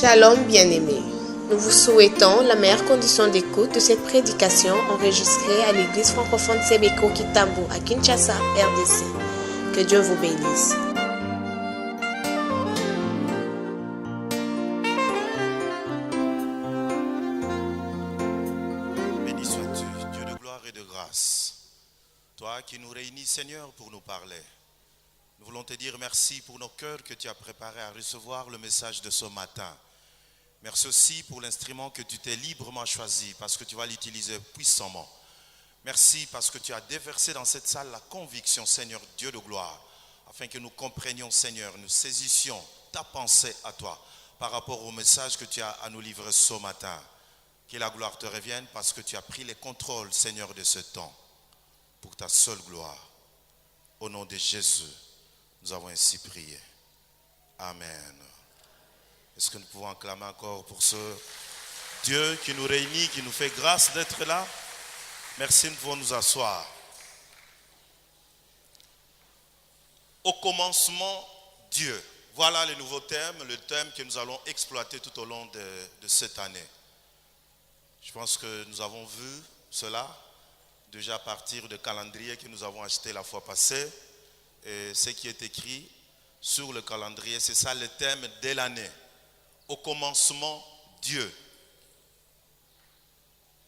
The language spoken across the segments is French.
Shalom bien-aimés, nous vous souhaitons la meilleure condition d'écoute de cette prédication enregistrée à l'église francophone Sebeko Kitambo à Kinshasa, RDC. Que Dieu vous bénisse. Béni sois-tu, Dieu de gloire et de grâce. Toi qui nous réunis, Seigneur, pour nous parler. Nous voulons te dire merci pour nos cœurs que tu as préparés à recevoir le message de ce matin. Merci aussi pour l'instrument que tu t'es librement choisi parce que tu vas l'utiliser puissamment. Merci parce que tu as déversé dans cette salle la conviction, Seigneur, Dieu de gloire, afin que nous comprenions, Seigneur, nous saisissions ta pensée à toi par rapport au message que tu as à nous livrer ce matin. Que la gloire te revienne parce que tu as pris les contrôles, Seigneur, de ce temps pour ta seule gloire. Au nom de Jésus, nous avons ainsi prié. Amen. Est-ce que nous pouvons acclamer encore pour ce Dieu qui nous réunit, qui nous fait grâce d'être là? Merci, nous pouvons nous asseoir. Au commencement, Dieu. Voilà le nouveau thème, le thème que nous allons exploiter tout au long de cette année. Je pense que nous avons vu cela déjà à partir du calendrier que nous avons acheté la fois passée. Et ce qui est écrit sur le calendrier, c'est ça le thème de l'année. Au commencement, Dieu.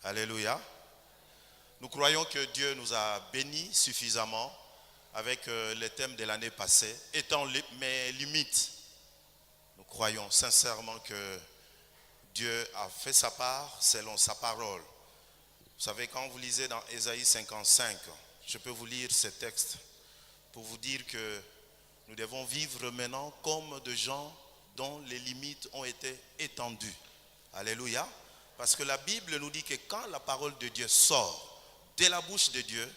Alléluia. Nous croyons que Dieu nous a bénis suffisamment avec le thème de l'année passée, étant mes limites. Nous croyons sincèrement que Dieu a fait sa part selon sa parole. Vous savez, quand vous lisez dans Ésaïe 55, je peux vous lire ce texte pour vous dire que nous devons vivre maintenant comme des gens dont les limites ont été étendues. Alléluia. Parce que la Bible nous dit que quand la parole de Dieu sort de la bouche de Dieu,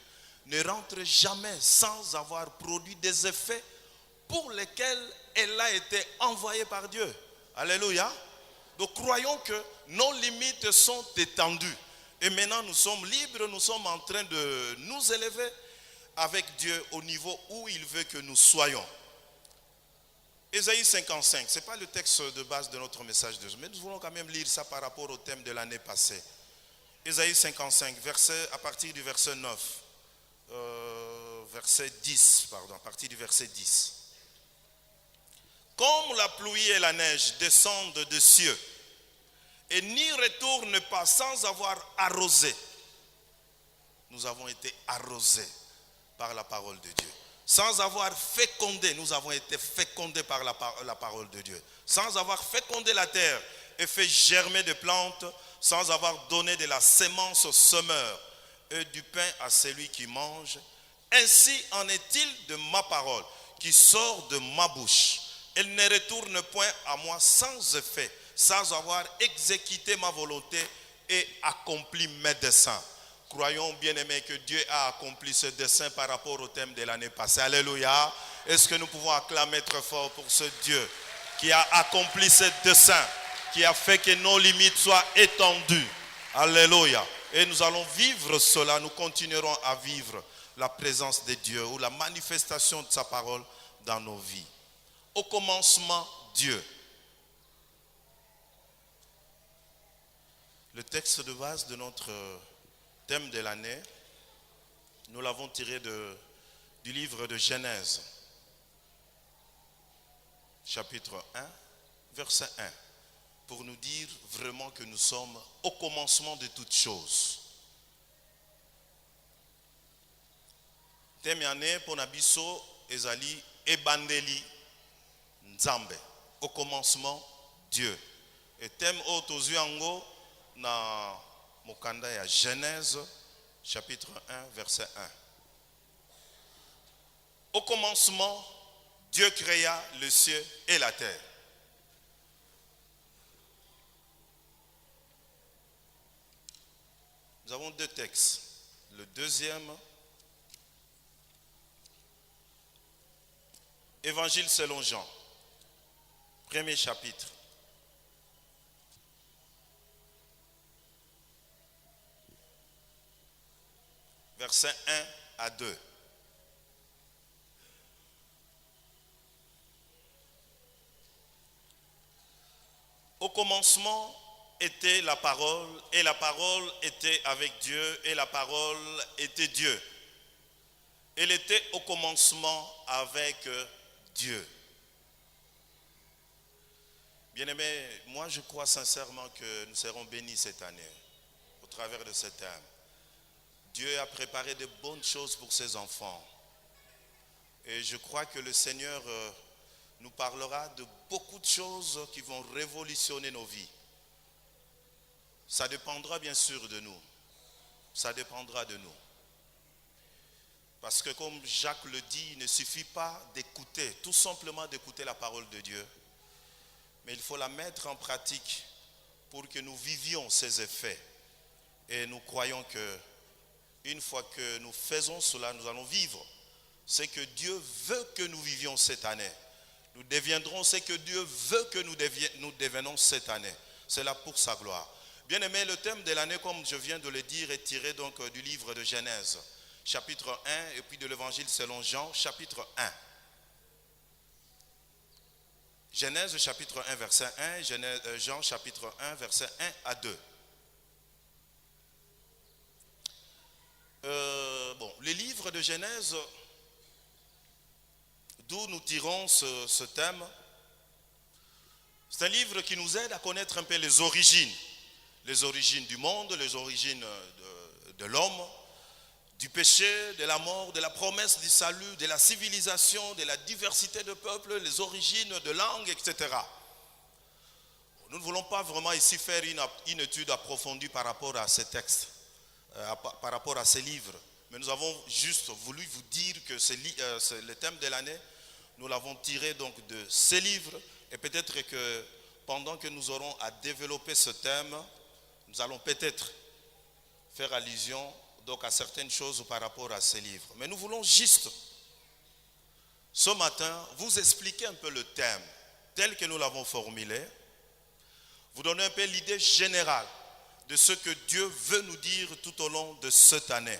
ne rentre jamais sans avoir produit des effets pour lesquels elle a été envoyée par Dieu. Alléluia. Donc croyons que nos limites sont étendues. Et maintenant nous sommes libres, nous sommes en train de nous élever avec Dieu au niveau où il veut que nous soyons. Ésaïe 55, ce n'est pas le texte de base de notre message de jour, mais nous voulons quand même lire ça par rapport au thème de l'année passée. Ésaïe 55, à partir du verset 9, verset 10, pardon, à partir du verset 10. Comme la pluie et la neige descendent des cieux et n'y retournent pas sans avoir arrosé, nous avons été arrosés par la parole de Dieu. Sans avoir fécondé, nous avons été fécondés par la parole de Dieu. Sans avoir fécondé la terre et fait germer des plantes, sans avoir donné de la sémence au semeur et du pain à celui qui mange, ainsi en est-il de ma parole qui sort de ma bouche. Elle ne retourne point à moi sans effet, sans avoir exécuté ma volonté et accompli mes desseins. Croyons, bien-aimés, que Dieu a accompli ce dessein par rapport au thème de l'année passée. Alléluia. Est-ce que nous pouvons acclamer très fort pour ce Dieu qui a accompli ce dessein, qui a fait que nos limites soient étendues. Alléluia. Et nous allons vivre cela, nous continuerons à vivre la présence de Dieu ou la manifestation de sa parole dans nos vies. Au commencement, Dieu. Le texte de base de notre thème de l'année, nous l'avons tiré du livre de Genèse, chapitre 1, verset 1, pour nous dire vraiment que nous sommes au commencement de toutes choses. Thème année pour Nabiso ezali ebandeli Nzambe, au commencement Dieu. Et thème otozuango na Mokanda ya Genèse, chapitre 1, verset 1. Au commencement, Dieu créa le ciel et la terre. Nous avons deux textes. Le deuxième, Évangile selon Jean, premier chapitre. Versets 1 à 2. commencement était la parole, et la parole était avec Dieu, et la parole était Dieu. Elle était au commencement avec Dieu. Bien-aimés, moi je crois sincèrement que nous serons bénis cette année au travers de ce thème. Dieu a préparé de bonnes choses pour ses enfants. Et je crois que le Seigneur nous parlera de beaucoup de choses qui vont révolutionner nos vies. Ça dépendra bien sûr de nous. Ça dépendra de nous. Parce que comme Jacques le dit, il ne suffit pas d'écouter, tout simplement d'écouter la parole de Dieu. Mais il faut la mettre en pratique pour que nous vivions ses effets. Et nous croyons que une fois que nous faisons cela, nous allons vivre ce que Dieu veut que nous vivions cette année. Nous deviendrons ce que Dieu veut que nous devenions cette année. C'est là pour sa gloire. Bien aimé, le thème de l'année, comme je viens de le dire, est tiré donc du livre de Genèse, chapitre 1, et puis de l'évangile selon Jean, chapitre 1. Genèse chapitre 1, verset 1, Jean chapitre 1, verset 1 à 2. Le livre de Genèse, d'où nous tirons ce thème, c'est un livre qui nous aide à connaître un peu les origines du monde, les origines de l'homme, du péché, de la mort, de la promesse du salut, de la civilisation, de la diversité de peuples, les origines de langues, etc. Nous ne voulons pas vraiment ici faire une étude approfondie par rapport à ces textes, par rapport à ces livres. Mais nous avons juste voulu vous dire que le thème de l'année, nous l'avons tiré donc de ces livres. Et peut-être que pendant que nous aurons à développer ce thème, nous allons peut-être faire allusion donc à certaines choses par rapport à ces livres. Mais nous voulons juste, ce matin, vous expliquer un peu le thème tel que nous l'avons formulé, vous donner un peu l'idée générale de ce que Dieu veut nous dire tout au long de cette année.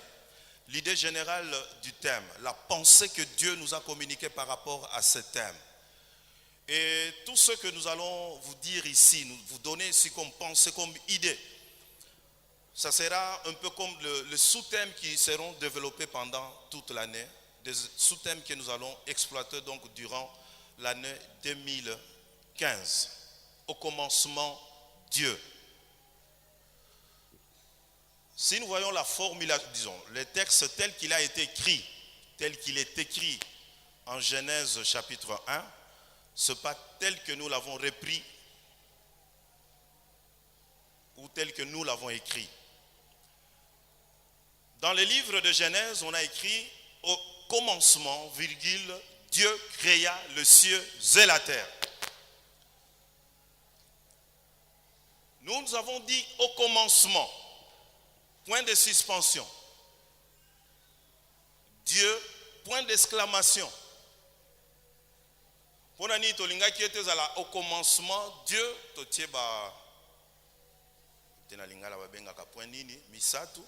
L'idée générale du thème, la pensée que Dieu nous a communiquée par rapport à ce thème. Et tout ce que nous allons vous dire ici, nous vous donner ici comme pensée, comme idée, ça sera un peu comme le sous-thème qui seront développés pendant toute l'année, des sous-thèmes que nous allons exploiter donc durant l'année 2015. Au commencement, Dieu. Si nous voyons la formulation, disons, le texte tel qu'il a été écrit, tel qu'il est écrit en Genèse chapitre 1, ce n'est pas tel que nous l'avons repris ou tel que nous l'avons écrit. Dans le livre de Genèse, on a écrit au commencement, virgule, Dieu créa les cieux et la terre. Nous avons dit au commencement, point de suspension. Dieu, point d'exclamation. Pour nani tolinga qui était au commencement, Dieu, totieba, tenalinga la babenga ka point nini, misatu.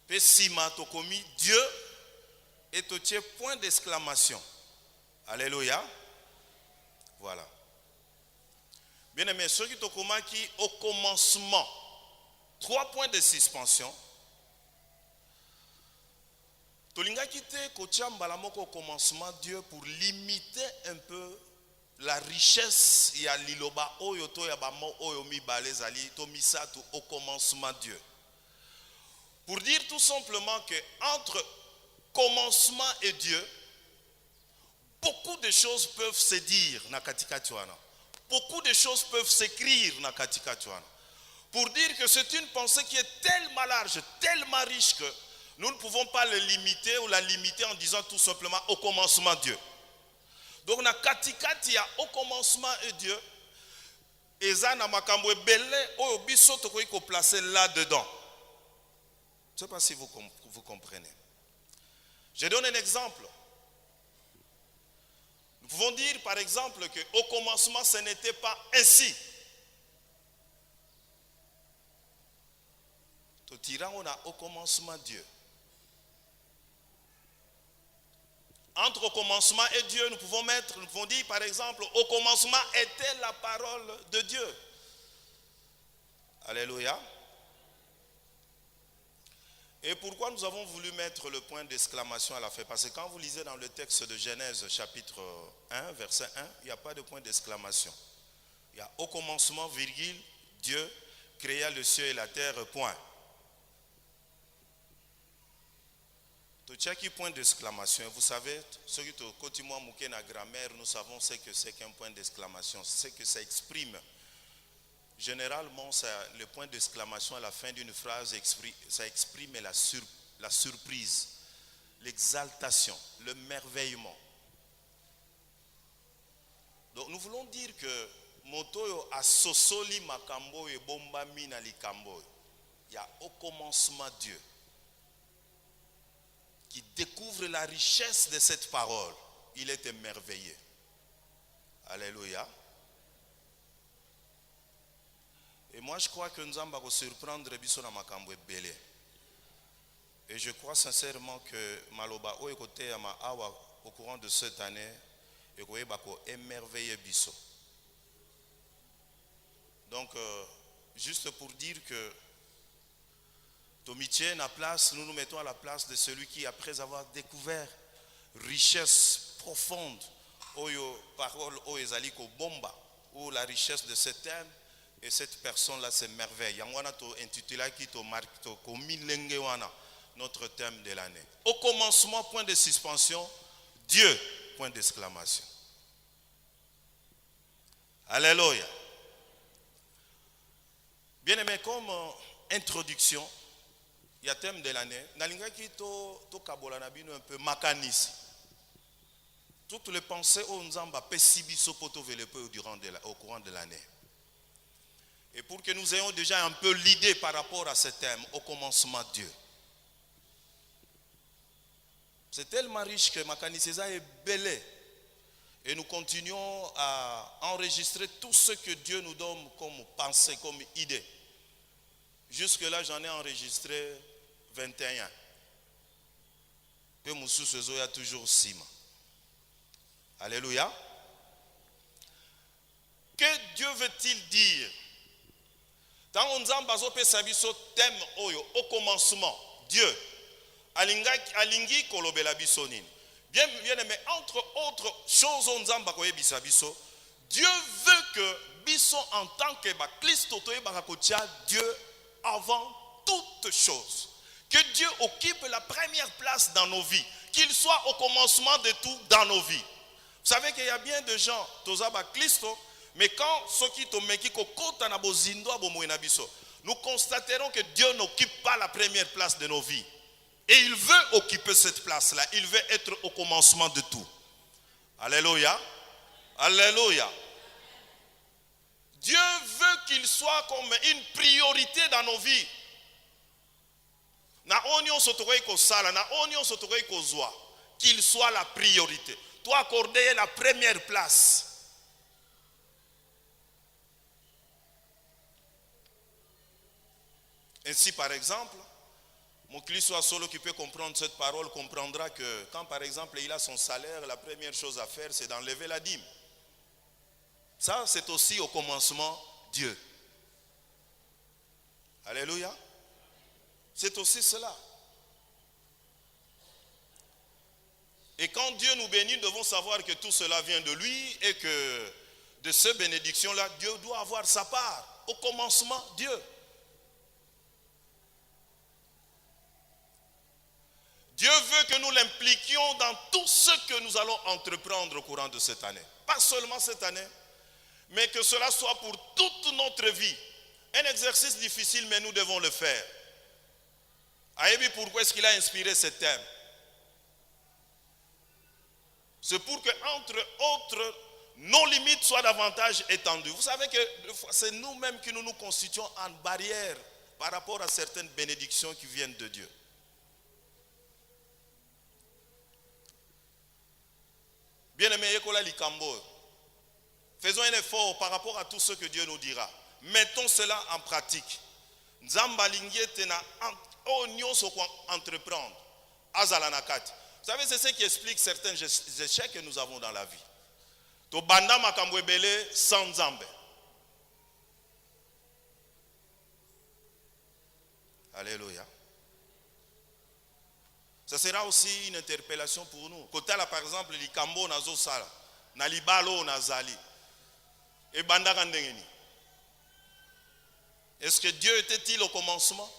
Pesima tokomi Dieu et totie point d'exclamation. Alléluia. Voilà. Bien aimé, ceux qui tokoma qui au commencement, 3 points de suspension. Tolinga kite kochamba moko au commencement Dieu pour limiter un peu la richesse ya liloba oyo to ya bamo oyo mi balezali to misatu au commencement Dieu. Pour dire tout simplement que entre commencement et Dieu, beaucoup de choses peuvent se dire na katika tuana. Beaucoup de choses peuvent s'écrire na katika tuana. Pour dire que c'est une pensée qui est tellement large, tellement riche que nous ne pouvons pas le limiter ou la limiter en disant tout simplement au commencement Dieu. Donc na katikati ya au commencement et Dieu, eza na makambo ebele oyo biso tokoki ko placer là-dedans. Je ne sais pas si vous comprenez. Je donne un exemple. Nous pouvons dire par exemple qu'au commencement ce n'était pas ainsi. On a au commencement Dieu. Entre au commencement et Dieu, nous pouvons dire par exemple, au commencement était la parole de Dieu. Alléluia. Et pourquoi nous avons voulu mettre le point d'exclamation à la fin? Parce que quand vous lisez dans le texte de Genèse chapitre 1, verset 1, il n'y a pas de point d'exclamation. Il y a au commencement, virgule, Dieu créa le ciel et la terre, point. Tout chaque point d'exclamation, vous savez, ceux qui ont côté moi mouké na grammaire, nous savons ce que c'est qu'un point d'exclamation, c'est que ça exprime. Généralement, le point d'exclamation à la fin d'une phrase, ça exprime la surprise, l'exaltation, le merveillement. Donc nous voulons dire que moto a sosoli makambo et bomba mina likambo. Il y a au commencement Dieu qui découvre la richesse de cette parole. Il est émerveillé. Alléluia. Et moi je crois que nous allons surprendre Bisona makambo et belé. Et je crois sincèrement que Maloba o écoute à ma awa au courant de cette année et qu'on va émerveiller Bisso. Donc juste pour dire que Tomitié na place, nous nous mettons à la place de celui qui, après avoir découvert richesse profonde, oyo parole o ezaliko bomba, ou la richesse de ce thème, et cette personne-là s'émerveille. Yangwana to intitulé qui to marque to komilenge wana, notre thème de l'année. Au commencement, point de suspension, Dieu, point d'exclamation. Alléluia. Bien aimé, comme introduction, il y a thème de l'année. Nalinga ki to kabola na bino un peu makanisi. Toutes les pensées au nzamba pesibiso poto velepe au courant de l'année. Et pour que nous ayons déjà un peu l'idée par rapport à ce thème, au commencement Dieu. C'est tellement riche que Makaniseza est belé. Et nous continuons à enregistrer tout ce que Dieu nous donne comme pensée, comme idée. Jusque-là, j'en ai enregistré 21. Que Moussou Sezo y a toujours 6. Alléluia. Que Dieu veut-il dire? Dans on zambazo pe sabiso thème oyo au commencement Dieu alingi kolobela biso nini. Bien aimé, entre autres choses on zamba koyebisa biso, Dieu veut que biso en tant que Christ toyeba kotia Dieu avant toute chose. Que Dieu occupe la première place dans nos vies, qu'il soit au commencement de tout dans nos vies. Vous savez qu'il y a bien de gens tozaba Christo. Mais quand nous constaterons que Dieu n'occupe pas la première place de nos vies. Et il veut occuper cette place-là. Il veut être au commencement de tout. Alléluia. Alléluia. Dieu veut qu'il soit comme une priorité dans nos vies. Qu'il soit la priorité. Toi accorder la première place. Ainsi, par exemple, mon Christ soit solo qui peut comprendre cette parole comprendra que quand, par exemple, il a son salaire, la première chose à faire, c'est d'enlever la dîme. Ça, c'est aussi au commencement Dieu. Alléluia. C'est aussi cela. Et quand Dieu nous bénit, nous devons savoir que tout cela vient de lui et que de ces bénédictions-là, Dieu doit avoir sa part. Au commencement, Dieu. Dieu veut que nous l'impliquions dans tout ce que nous allons entreprendre au courant de cette année. Pas seulement cette année, mais que cela soit pour toute notre vie. Un exercice difficile, mais nous devons le faire. Aïebi, pourquoi est-ce qu'il a inspiré ce thème? C'est pour que, entre autres, nos limites soient davantage étendues. Vous savez que c'est nous-mêmes qui nous constituons en barrière par rapport à certaines bénédictions qui viennent de Dieu. Bien-aimé, Yekola Likambo, faisons un effort par rapport à tout ce que Dieu nous dira. Mettons cela en pratique. Nzamba lingye tena onyo so entreprendre. Azala nakati. savez, c'est ce qui explique certains échecs que nous avons dans la vie. To banda makambo ebele sans Nzambe. Alléluia. Ça sera aussi une interpellation pour nous. Kotala par exemple, likambo nazo sala, na libalo nazali. Et banda kandengeni. Est-ce que Dieu était-il au commencement?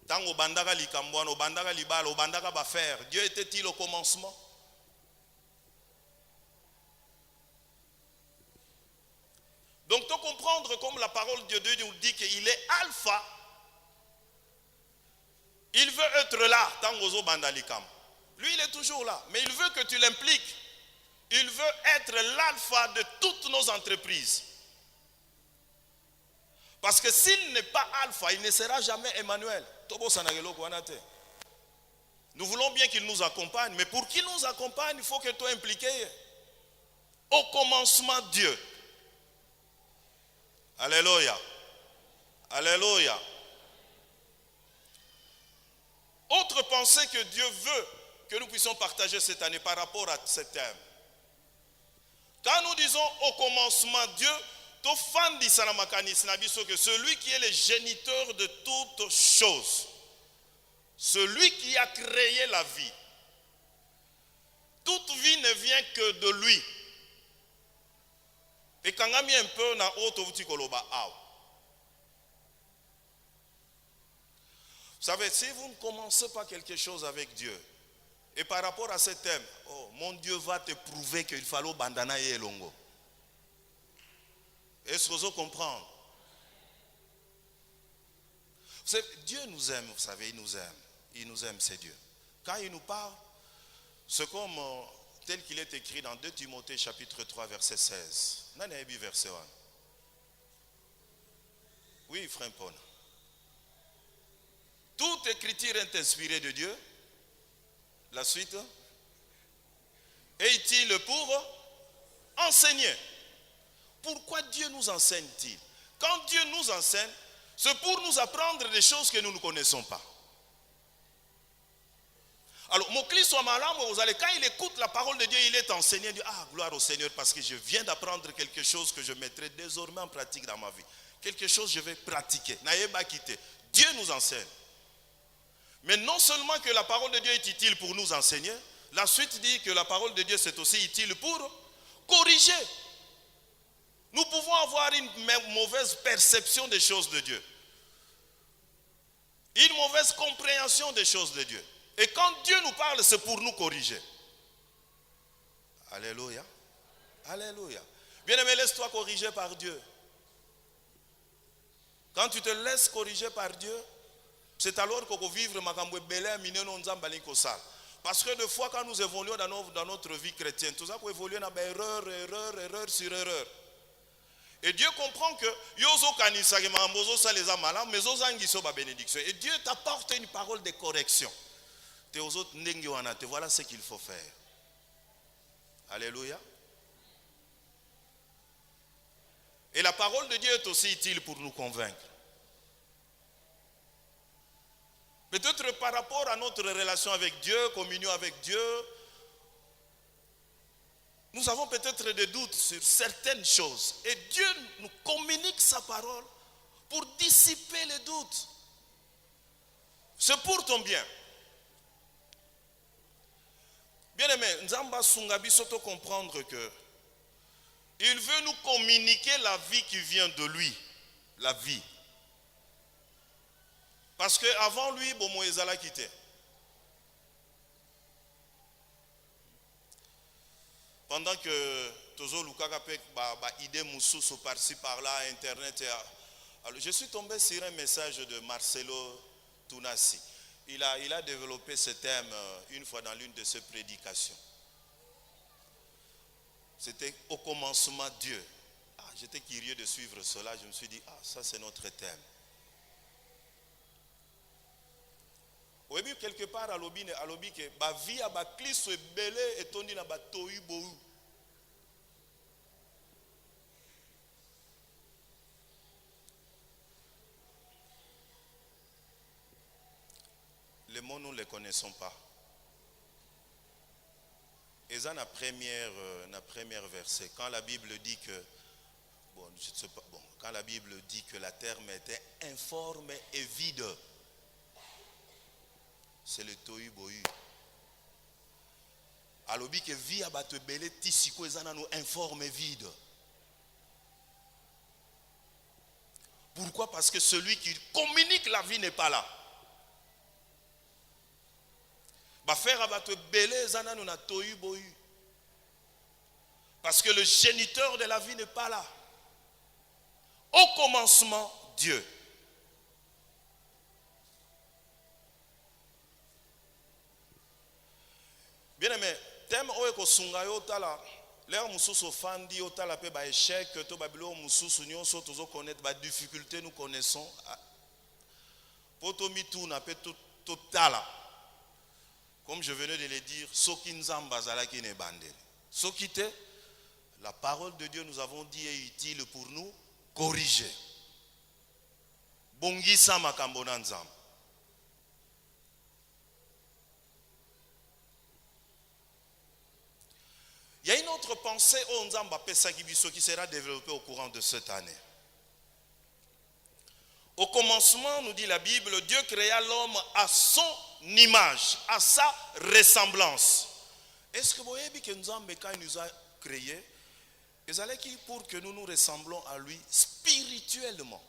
Tango bandaka likambo, no bandaka libalo, bandaka ba faire. Dieu était-il au commencement? Donc, tu comprendre comme la parole de Dieu nous dit qu'il est alpha. Il veut être là, tangozo bandalikam. Lui, il est toujours là, mais il veut que tu l'impliques. Il veut être l'alpha de toutes nos entreprises. Parce que s'il n'est pas alpha, il ne sera jamais Emmanuel. Nous voulons bien qu'il nous accompagne, mais pour qu'il nous accompagne, il faut que tu sois impliqué. Au commencement, Dieu. Alléluia. Alléluia. Autre pensée que Dieu veut que nous puissions partager cette année par rapport à ce thème. Quand nous disons au commencement Dieu, que celui qui est le géniteur de toutes choses, celui qui a créé la vie, toute vie ne vient que de lui. Et quand on a mis un peu na auto koloba aw. Vous savez, si vous ne commencez pas quelque chose avec Dieu, et par rapport à ce thème, oh, mon Dieu va te prouver qu'il faut bandana et longo. Est-ce que vous comprenez? Dieu nous aime, vous savez, il nous aime. Il nous aime, c'est Dieu. Quand il nous parle, c'est comme tel qu'il est écrit dans 2 Timothée chapitre 3 verset 16. Nanaebi verset 1. Oui, frère Pona. Toute écriture est inspirée de Dieu. La suite. Est-il pour enseigner? Pourquoi Dieu nous enseigne-t-il? Quand Dieu nous enseigne, c'est pour nous apprendre des choses que nous ne connaissons pas. Alors, mon Christ soit malade, quand il écoute la parole de Dieu, il est enseigné. Il dit, ah, gloire au Seigneur, parce que je viens d'apprendre quelque chose que je mettrai désormais en pratique dans ma vie. Quelque chose que je vais pratiquer. Naïeba quitter. Dieu nous enseigne. Mais non seulement que la parole de Dieu est utile pour nous enseigner, la suite dit que la parole de Dieu c'est aussi utile pour corriger. Nous pouvons avoir une mauvaise perception des choses de Dieu. Une mauvaise compréhension des choses de Dieu. Et quand Dieu nous parle, c'est pour nous corriger. Alléluia. Alléluia. Bien-aimé, laisse-toi corriger par Dieu. Quand tu te laisses corriger par Dieu, c'est alors qu'on peut vivre parce que des fois, quand nous évoluons dans notre vie chrétienne, tout ça peut évoluer dans erreur sur erreur. Et Dieu comprend que et Dieu t'apporte une parole de correction. Voilà ce qu'il faut faire. Alléluia. Et la parole de Dieu est aussi utile pour nous convaincre. Peut-être par rapport à notre relation avec Dieu, communion avec Dieu, nous avons peut-être des doutes sur certaines choses. Et Dieu nous communique sa parole pour dissiper les doutes. C'est pour ton bien. Bien-aimé, Nzamba Sungabi soto comprendre que il veut nous communiquer la vie qui vient de lui. La vie. Parce qu'avant lui, Bomo Ezala quitté. Pendant que Tozo Lukakapek idée moussou par-ci par-là, Internet. Alors, je suis tombé sur un message de Marcelo Tunasi. Il a développé ce thème une fois dans l'une de ses prédications. C'était au commencement Dieu. J'étais curieux de suivre cela. Je me suis dit, ça c'est notre thème. Oui, quelque part à l'obi que ba vie a ba kliso ebele etondi na ba toyi bou. les mots, nous ne les connaissons pas. Et ça, la première verset, quand la Bible dit que, je ne sais pas, quand la Bible dit que la terre était informe et vide, c'est le tohu bohu. Alors, que vie a battu belé, tisiko, et ça nous informe et vide. Pourquoi? Parce que celui qui communique la vie n'est pas là. Parce que le géniteur de la vie n'est pas là. Au commencement, Dieu. Bien aimé, thème oeko sunga yotala. L'air mususu fandi yotala pe ba échec to babilo mususu nyonso tozo connaître ba difficulté nous connaissons. Poto mitu na pe totala. Comme je venais de le dire, soki nzamba zalaki ne bandel. Sokite, la parole de Dieu nous avons dit est utile pour nous corriger. Bongisa makambo na nzamba. Il y a une autre pensée au Nzamba Pesakibiso qui sera développée au courant de cette année. Au commencement, nous dit la Bible, Dieu créa l'homme à son image, à sa ressemblance. Est-ce que vous voyez que Nzamba, quand il nous a créés, il allait pour que nous nous ressemblons à lui spirituellement.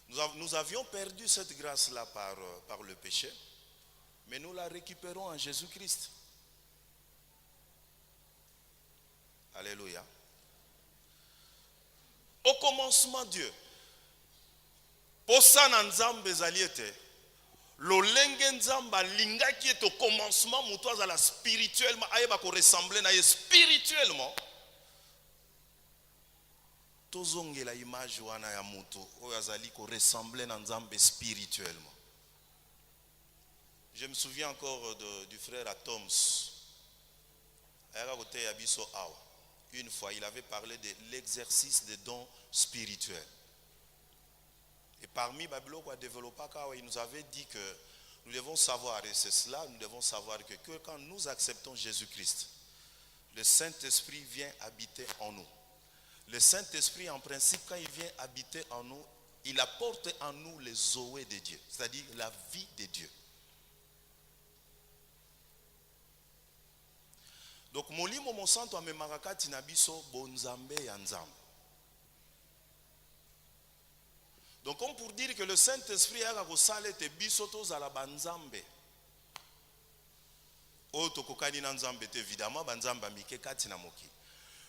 Nous avions perdu cette grâce-là par le péché. Mais nous la récupérons en Jésus-Christ. Alléluia. Au commencement, Dieu. Posa na nzambe ezaliete. Lolenge nzamba linga qui est au commencement, mutoazala spirituellement, ayeba ko ressembler na ye spirituellement. Tozongela image wana ya muto, oyo azali ko ressembler na nzambe spirituellement. Je me souviens encore du frère Atoms. Une fois, il avait parlé de l'exercice des dons spirituels. Et parmi Babylone, il nous avait dit que nous devons savoir, et c'est cela, nous devons savoir que quand nous acceptons Jésus-Christ, le Saint-Esprit vient habiter en nous. Le Saint-Esprit, en principe, quand il vient habiter en nous, il apporte en nous les zoé de Dieu, c'est-à-dire la vie de Dieu. Donc, molimo monsanto amemakakati na biso bonzambe ya nzambe. Donc, comme pour dire que le Saint-Esprit a kosala te biso tozala banzambe. O tokokani na nzambe te évidemment banzamba mike kati na moki.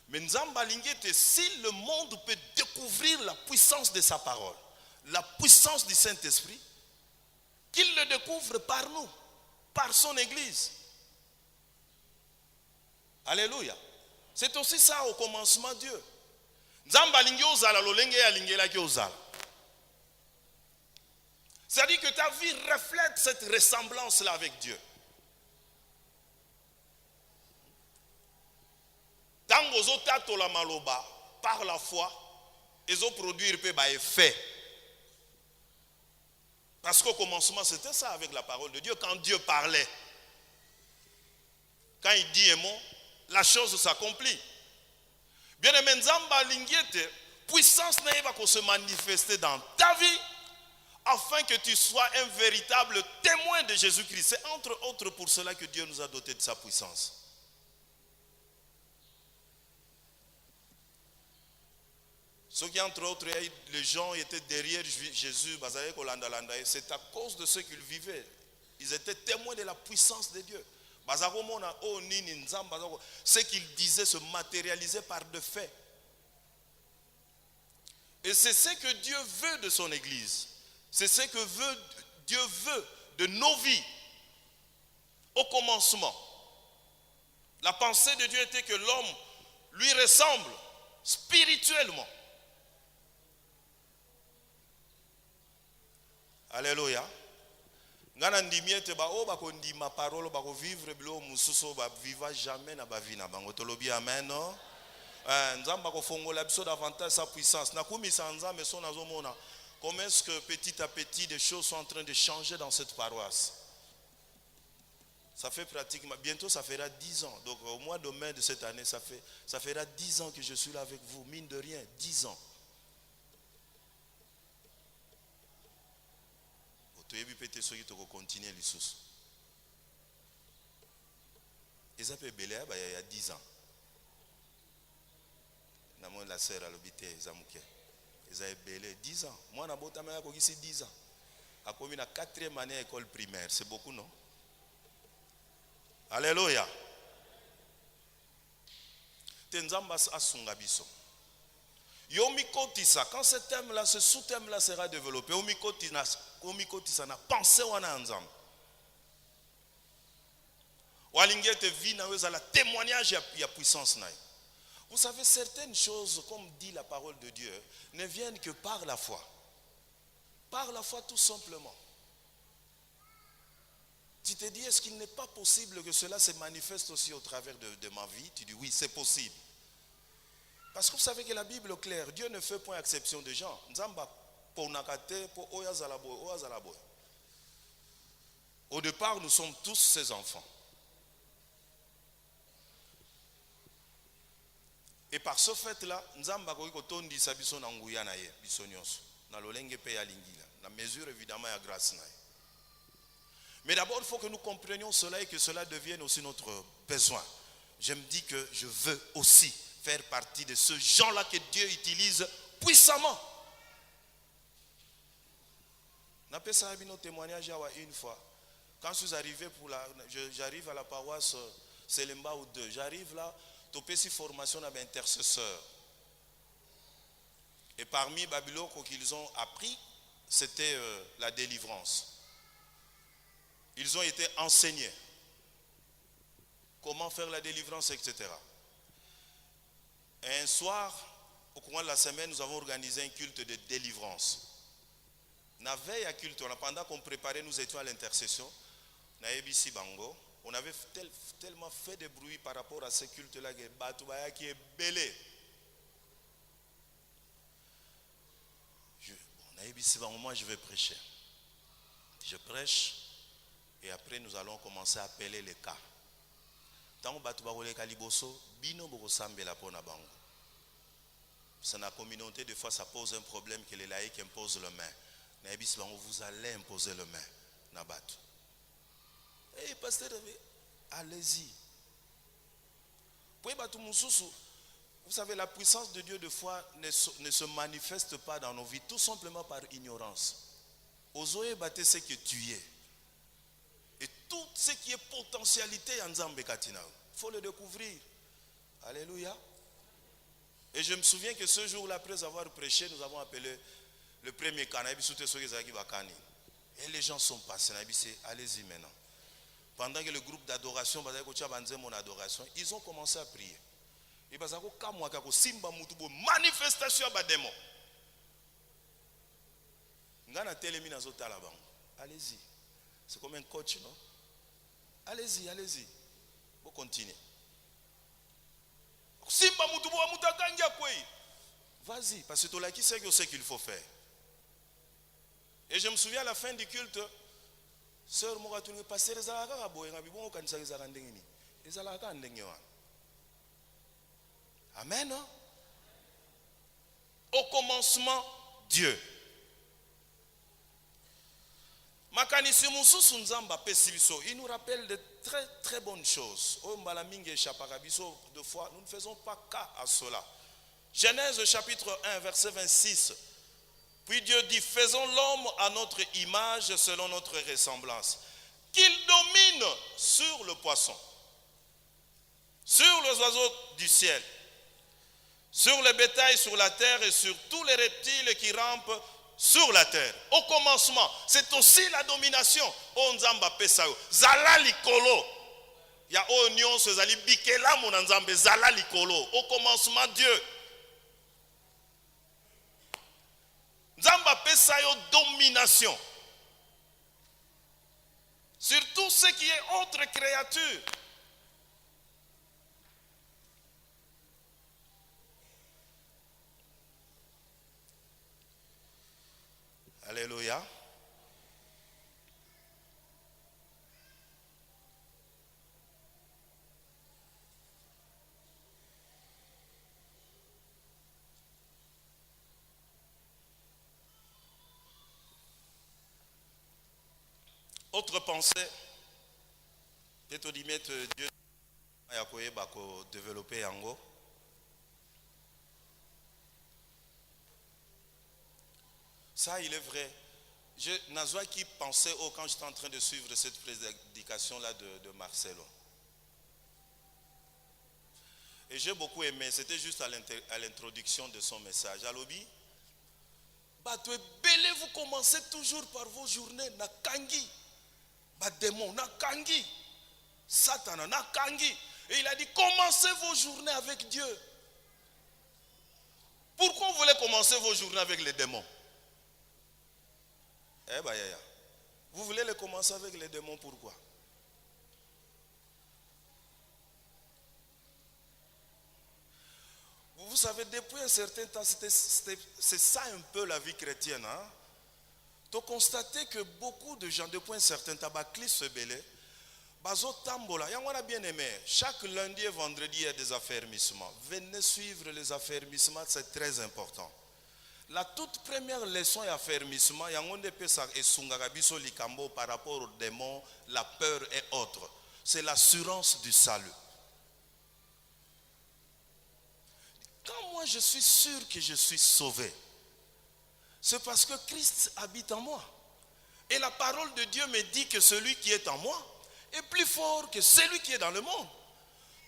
Mais nzamba lingete, si le monde peut découvrir la puissance de sa parole, la puissance du Saint-Esprit, qu'il le découvre par nous, par son Église. Alléluia. C'est aussi ça au commencement Dieu. Nzamba lingi ozala lolenge ya lingela ki ozala. C'est-à-dire que ta vie reflète cette ressemblance-là avec Dieu. Tango zotato la maloba par la foi, ils ont produit un effet. Parce qu'au commencement c'était ça avec la parole de Dieu. Quand Dieu parlait, quand il dit un mot, la chose s'accomplit. Bien aimé, Nzamba lingiete, puissance n'est pas qu'on se manifester dans ta vie afin que tu sois un véritable témoin de Jésus-Christ. C'est entre autres pour cela que Dieu nous a dotés de sa puissance. Ceux qui entre autres, les gens étaient derrière Jésus, c'est à cause de ce qu'ils vivaient. Ils étaient témoins de la puissance de Dieu. Ce qu'il disait se matérialisait par de faits. Et c'est ce que Dieu veut de son Église. C'est ce que Dieu veut de nos vies. Au commencement, la pensée de Dieu était que l'homme lui ressemble spirituellement. Alléluia. Ngana ndimiete ba o ba ko ndima parole ba ko vivre bilo mususo ba viva jamais na ba vie na bango tolobi amen no nzamba ko fongola biso davantage sa puissance na kumisa nzambe so nazomona comment est-ce que petit à petit des choses sont en train de changer dans cette paroisse. Ça fait pratiquement, bientôt ça fera 10 ans. Donc au mois de mai de cette année, ça fera 10 ans que je suis là avec vous. Mine de rien, 10 ans. Et ça peut belé il y a 10 ans. La sœur à l'hôpital, ils ont belé 10 ans. Moi, je suis 10 ans. À la 4e année école primaire, c'est beaucoup, non? Alléluia. Tenzambas asungabiso. Yomikotisa, quand ce thème-là, ce sous-thème-là sera développé, Omikotisa n'a pensé wana ensemble. Walingete vi na weza la témoignage ya puissance na. Vous savez, certaines choses, comme dit la parole de Dieu, ne viennent que par la foi. Par la foi tout simplement. Tu te dis, est-ce qu'il n'est pas possible que cela se manifeste aussi au travers de ma vie? Tu dis, oui, c'est possible. Parce que vous savez que la Bible est claire, Dieu ne fait point exception de gens. Au départ, nous sommes tous ses enfants. Et par ce fait-là, la mesure évidemment à grâce. Mais d'abord, il faut que nous comprenions cela et que cela devienne aussi notre besoin. Je me dis que je veux aussi faire partie de ce gens-là que Dieu utilise puissamment. On appelle ça un témoignage une fois. Quand je suis arrivé j'arrive à la paroisse Selemba ou 2, j'arrive là, topé si formation avec intercesseur. Et parmi Babylone qu'ils ont appris, c'était la délivrance. Ils ont été enseignés comment faire la délivrance, etc. Et un soir, au courant de la semaine, nous avons organisé un culte de délivrance. La veille à culte, pendant qu'on préparait, nous étions à l'intercession. On avait tellement fait de bruit par rapport à ce culte-là qui est belé. Moi, je vais prêcher. Je prêche. Et après, nous allons commencer à appeler les cas. Tant que c'est la communauté, des fois, ça pose un problème que les laïcs imposent le main. Vous allez imposer le main. Et pasteur, allez-y. Vous savez, la puissance de Dieu, de foi, ne se manifeste pas dans nos vies, tout simplement par ignorance. Ozoé bâté ce que tu es. Et tout ce qui est potentialité en Nzambe Katina, il faut le découvrir. Alléluia. Et je me souviens que ce jour-là, après avoir prêché, nous avons appelé le premier cannabis. Et les gens sont passés. Allez-y maintenant. Pendant que le groupe d'adoration, mon adoration, ils ont commencé à prier. Et manifestation à démon. Allez-y. C'est comme un coach, non? Allez-y, allez-y. Vous continuez. Vas-y, parce que tu l'as qui sait ce qu'il faut faire. Et je me souviens à la fin du culte, sœur Moratuni, pasteur Zalaka, Amen. Hein? Au commencement, Dieu. Il nous rappelle de très très bonnes choses. De fois, nous ne faisons pas cas à cela. Genèse chapitre 1, verset 26. Puis Dieu dit, faisons l'homme à notre image selon notre ressemblance, qu'il domine sur le poisson, sur les oiseaux du ciel, sur les bétails sur la terre et sur tous les reptiles qui rampent sur la terre. Au commencement, c'est aussi la domination. Onzamba pesao, zala likolo. Ya onion se zali bikela mon nzambe zala likolo. Au commencement Dieu. Nzamba pesao domination. Sur tout ce qui est autre créature. Autre pensée, peut-être Dieu a développé en haut. Ça, il est vrai. Nazwa qui pensait quand j'étais en train de suivre cette prédication-là de Marcelo. Et j'ai beaucoup aimé, c'était juste à l'introduction de son message. Alobi, vous commencez toujours par vos journées, na kangi, démon, na kangi, Satan, na kangi. Et il a dit, commencez vos journées avec Dieu. Pourquoi vous voulez commencer vos journées avec les démons? Vous voulez les commencer avec les démons, pourquoi? Vous savez, depuis un certain temps, c'est ça un peu la vie chrétienne. Hein? Tu as constaté que beaucoup de gens, depuis un certain temps, se belé, on a bien aimé. Chaque lundi et vendredi, il y a des affermissements. Venez suivre les affermissements, c'est très important. La toute première leçon et affermissement, il y a un peu par rapport aux démons, la peur et autres. C'est l'assurance du salut. Quand moi je suis sûr que je suis sauvé, c'est parce que Christ habite en moi. Et la parole de Dieu me dit que celui qui est en moi est plus fort que celui qui est dans le monde.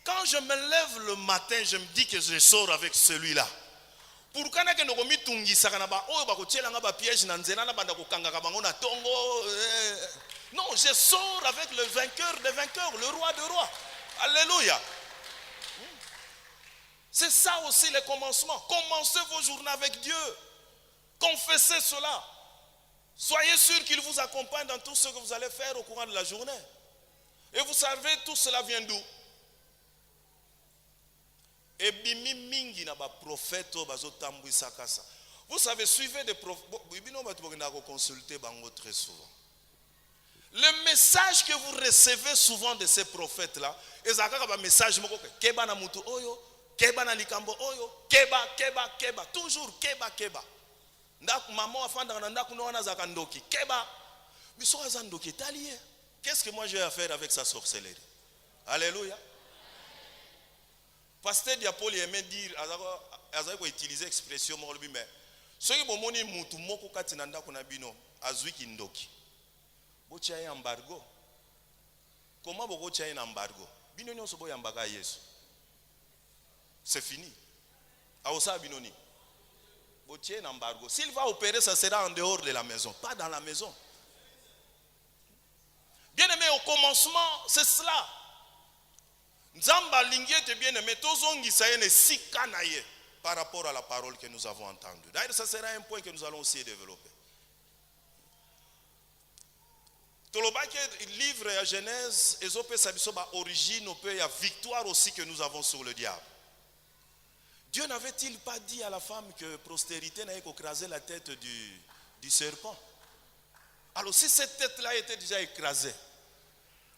Quand je me lève le matin, je me dis que je sors avec celui-là. Pourquoi na ke nokomi tungisa kana ba oyo bakotiela nga ba piège na nzela na banda kokangaka bango na tongo. Non, je sors avec le vainqueur des vainqueurs, le roi des rois. Alléluia. C'est ça aussi le commencement. Commencez vos journées avec Dieu. Confessez cela. Soyez sûr qu'il vous accompagne dans tout ce que vous allez faire au courant de la journée. Et vous savez, tout cela vient d'où? Et bimi mingi na ba prophète bazo tambwisa kasa. Vous savez, suivez des prophètes. Consulter bango très souvent. Le message que vous recevez souvent de ces prophètes-là, ezaka ba message moko keba na mutu oyo, keba na likambo oyo, keba, toujours keba. Ndaku maman afanda na ndaku no na zakandoki, keba. Biso azandoki talié. Qu'est-ce que moi j'ai à faire avec sa sorcellerie? Alléluia. Pasteur Diapoli aimait dire, azako utiliser l'expression morbi mais soki bomoni mutu moko kati na ndako na bino azwi kindoki. Botia embargo. Comment boko tia un embargo? Bino nyonso bo yambaka Yesu. C'est fini. Aosa binoni. Botia un embargo. S'il va opérer, ça sera en dehors de la maison, pas dans la maison. Bien aimé, au commencement, c'est cela. Nzamba lingie te bien aimé, tozongi saye sika naye par rapport à la parole que nous avons entendue. D'ailleurs, ça sera un point que nous allons aussi développer. Tolobaki livre à Genèse, ezopé sabisoba origine, il y a victoire aussi que nous avons sur le diable. Dieu n'avait-il pas dit à la femme que postérité n'avait qu'écrasé la tête du serpent? Alors si cette tête-là était déjà écrasée,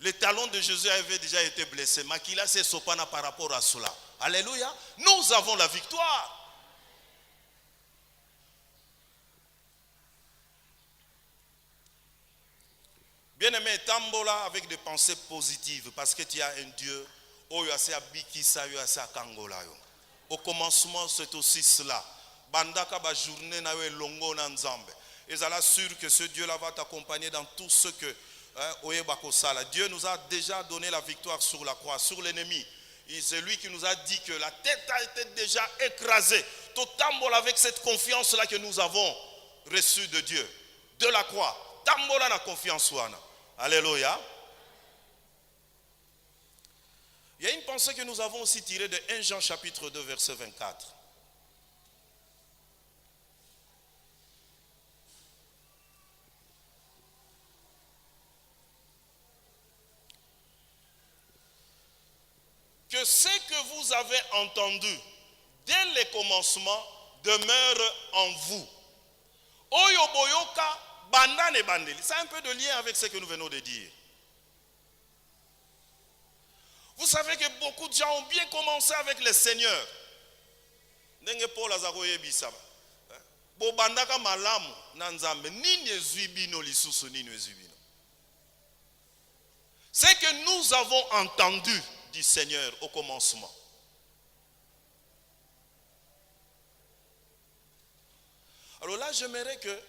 le talon de Jésus avait déjà été blessé. Makila s'est sopana par rapport à cela. Alléluia. Nous avons la victoire. Bien-aimé, tambola avec des pensées positives parce que tu as un Dieu. Au commencement, c'est aussi cela. Bandaka ba journée na we longo na nzambe. Et ça sûr que ce Dieu-là va t'accompagner dans tout ce que Dieu nous a déjà donné la victoire sur la croix, sur l'ennemi. C'est lui qui nous a dit que la tête a été déjà écrasée. Tambola avec cette confiance-là que nous avons reçue de Dieu, de la croix. Tambola na confiance wana. Alléluia. Il y a une pensée que nous avons aussi tirée de 1 Jean chapitre 2 verset 24. Que ce que vous avez entendu dès le commencement demeure en vous. Oyo boyoka bandane bandeli. C'est un peu de lien avec ce que nous venons de dire. Vous savez que beaucoup de gens ont bien commencé avec le Seigneur. Ndenge Paul azakoye bisaba. Bo bandaka malamu na nzambe nini ezwi bino lisusu nini ezwi bino. C'est que nous avons entendu du Seigneur au commencement. Alors là, j'aimerais que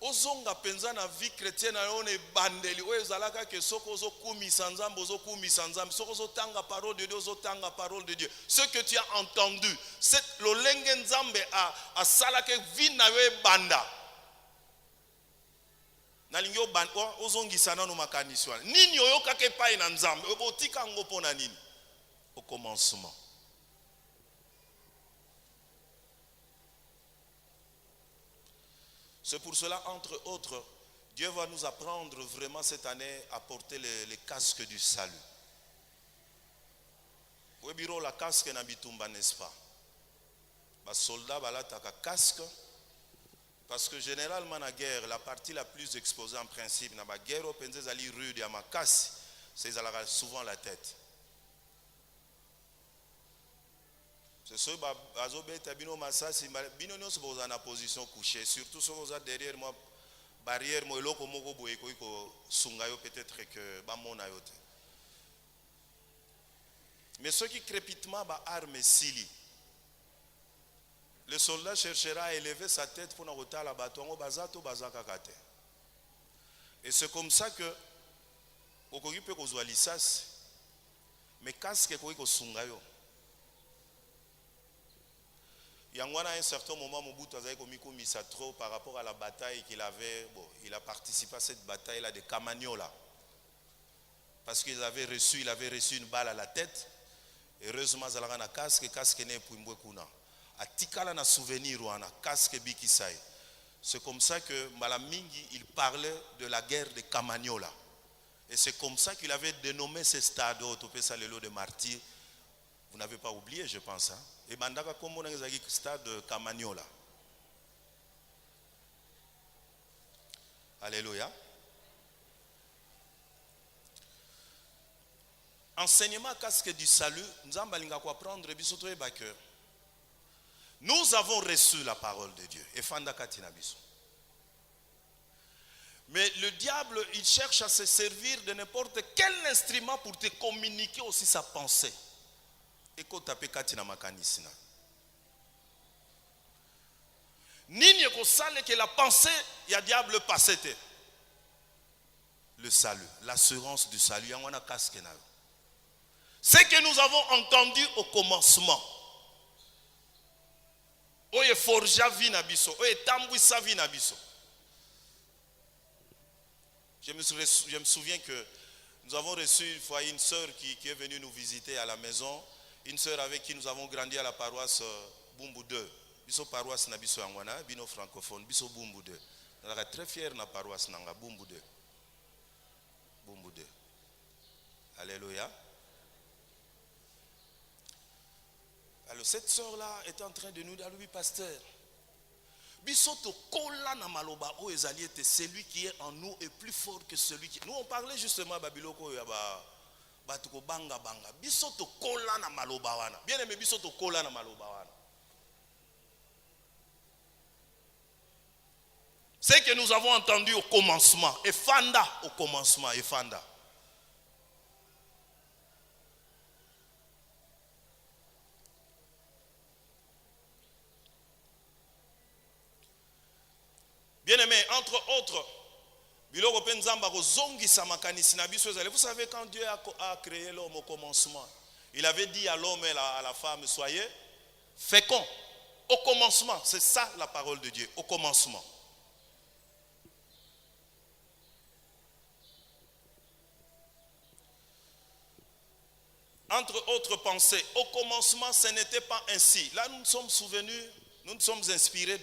ozonga penza na vie chrétienne on est bandeli o ezalaka ke soko zo kumisa nzambe ozo kumisa nzambe soko zo tanga parole de Dieu ozo tanga parole de Dieu. Ce que tu as entendu, c'est lolenge nzambe a salaka vie na yo banda. Na lingyo ban ozongisa na no makanisi wana. Nini oyoka ke pai na nzambe obotika ngopo na nini? Au commencement. C'est pour cela, entre autres, Dieu va nous apprendre vraiment cette année à porter les casques du salut. Vous biro la casque na bitumba, n'est-ce pas? Les soldats balataka casque parce que généralement la guerre, la partie la plus exposée en principe, na ba guerre au penze zali rude ya makasi, c'est souvent la tête. C'est ce que bino masasi bino nyonso boza na position couchée, surtout si vous êtes derrière moi barrière moi eloko moko boye ko sunga yo peut-être que ba mona yo te. Mais ceux qui crépitement ba arme sili, le soldat cherchera à élever sa tête pour n'arrêter la bâton bazato bazaka kate. Et c'est comme ça que okoki pe kozwa lisasi mais casque ko sunga yo. Yangwana à un certain moment Mobutu a commis trop par rapport à la bataille qu'il avait. Bon, il a participé à cette bataille-là de Camagnola. Parce qu'il avait reçu une balle à la tête. Heureusement, il a un casque n'est pour Mbwekuna. A Tikala na souvenir wana casque bikisai. C'est comme ça que Malamingi il parlait de la guerre de Camagnola. Et c'est comme ça qu'il avait dénommé ce stade au Topesa-Lelo de martyrs. Vous n'avez pas oublié, je pense. Hein? Et Bandaka comme on a un stade de Camagnola. Alléluia. Enseignement casque du salut, nous allons apprendre que nous avons reçu la parole de Dieu. Et Fanda Katina Biso. Mais le diable, il cherche à se servir de n'importe quel instrument pour te communiquer aussi sa pensée. Et quand tu as Katina Makanisina. Nini ko sale que la pensée, il y a diable passé. Le salut, l'assurance du salut. C'est que nous avons entendu au commencement. Oye forja vina biso, oye tambouissa vina biso. Je me souviens que nous avons reçu une fois une sœur qui est venue nous visiter à la maison. Une sœur avec qui nous avons grandi à la paroisse Bumbu 2. Biso paroisse na biso yangwana, bino francophone, biso Bumbu 2. On est très fiers de la paroisse nanga Bumbu 2. Bumbu 2. Alléluia. Alors cette sœur-là est en train de nous dire, lui pasteur, biso to kola na maloba o ezali était celui qui est en nous est plus fort que celui qui. Nous on parlait justement babiloko ya batuko banga banga. Biso to kola na maloba wana. Bien aimé biso to kola na maloba wana. C'est que nous avons entendu au commencement. Et Fanda au commencement. Et Fanda. Bien aimé, entre autres, vous savez quand Dieu a créé l'homme au commencement, il avait dit à l'homme et à la femme, soyez féconds. Au commencement, c'est ça la parole de Dieu, au commencement. Entre autres pensées, au commencement, ce n'était pas ainsi. Là, nous nous sommes souvenus, nous nous sommes inspirés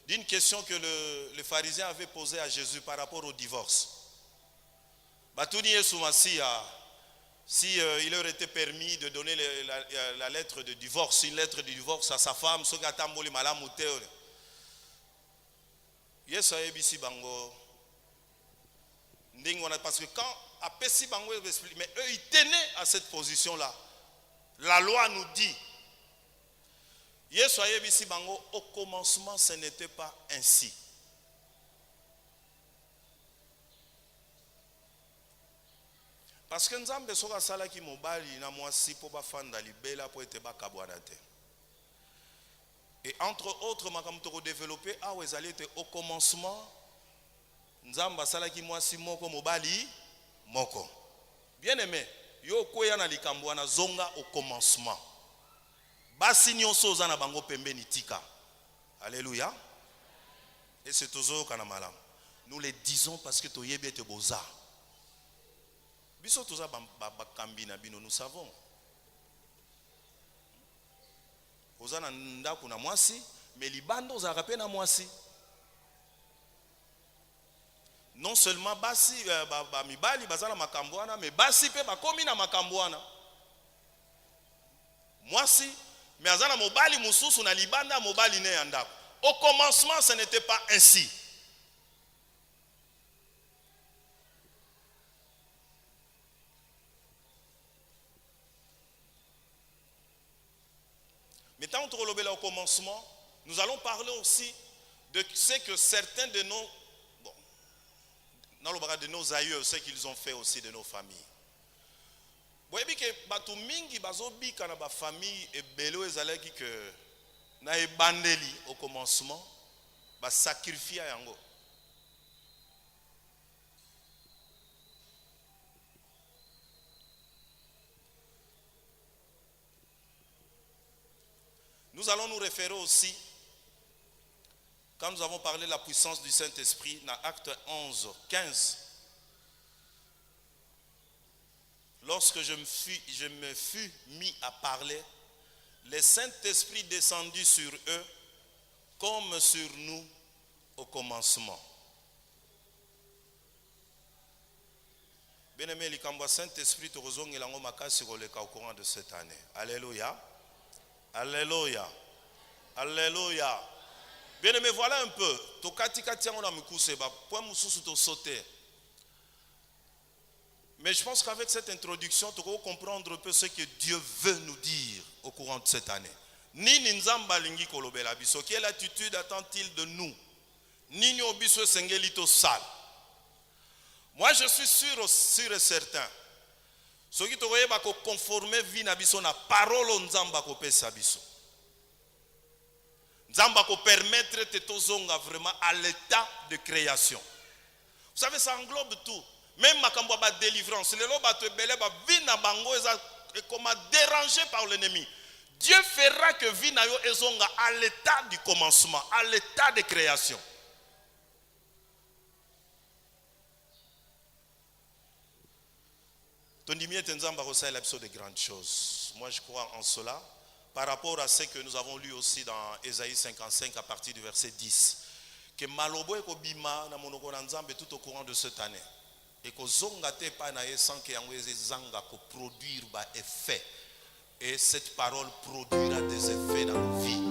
d'une question que le pharisien avait posée à Jésus par rapport au divorce. Si il aurait été permis de donner la lettre de divorce, une lettre de divorce à sa femme, parce que quand mais eux ils tenaient à cette position-là. La loi nous dit, au commencement ce n'était pas ainsi. Parce que nzambe soka sala ki mobali na mwasi po ba fanda libela po ete ba kabwana te. Et entre autres makambo to développer a ezali te au commencement nzambe sala ki mwasi moko mobali moko. Bien aimé, yo koya na likambo na zonga au commencement. Basi nyonso za na bango pembeni tika. Alléluia. Et c'est toujours kana malam. Nous le disons parce que toyebi ete boza. Biso toza bakambi na bino nous savons. Oza na ndako na mwasi, mais libando za rapé na mwasi. Non seulement basi mibali bazana makambwana, mais basi pe bakomi na makambwana. Mwasi, mais azana mobali mususu na libanda mobali ne andako. Au commencement, ce n'était pas ainsi. Mais tant qu'on relève au commencement, nous allons parler aussi de ce que certains de nos, bon, dans le bras de nos aïeux, ce qu'ils ont fait aussi de nos familles. Vous voyez que batu mingi bazobi kana ba famille et belo ezalaki que na ebandeli au commencement ba sacrifier yango. Nous allons nous référer aussi, quand nous avons parlé de la puissance du Saint-Esprit, dans Acte 11, 15. Lorsque je me fus mis à parler, le Saint-Esprit descendit sur eux comme sur nous au commencement. Bien-aimé, le Saint-Esprit te rejoint et l'ango makasi koleka au courant de cette année. Alléluia. Alléluia. Alléluia. Bien aimé, voilà un peu. Mais je pense qu'avec cette introduction, tu vas comprendre un peu ce que Dieu veut nous dire au courant de cette année. Ni nzamba lingi kolobela biso, quelle attitude attend-il de nous? Ni nyo biso sengelito sal. Moi je suis sûr et certain. Ce qui te voyait va conformer vie na biso na parole nzamba ko pesa biso. Nzamba ko permettre te tozonga vraiment à l'état de création. Vous savez, ça englobe tout. Même makambo ba délivrance, les loba te belé ba vie na bango comme dérangé par l'ennemi. Dieu fera que vie na yo ezonga à l'état du commencement, à l'état de création. Tondimie Tenzamba Rosa est l'absurde de grandes choses. Moi je crois en cela. Par rapport à ce que nous avons lu aussi dans Ésaïe 55 à partir du verset 10. Que Malobo et Kobima na monoko na Nzambe tout au courant de cette année. Et que zonga te pa na ye sans que yangweze zanga ko produire ba effet. Et cette parole produira des effets dans nos vies.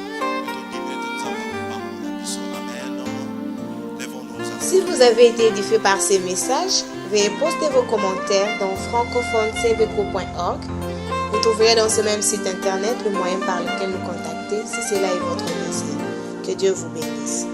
Si vous avez été édifié par ces messages, veuillez poster vos commentaires dans francophone-cbco.org. Vous trouverez dans ce même site internet le moyen par lequel nous contacter si cela est votre désir. Que Dieu vous bénisse.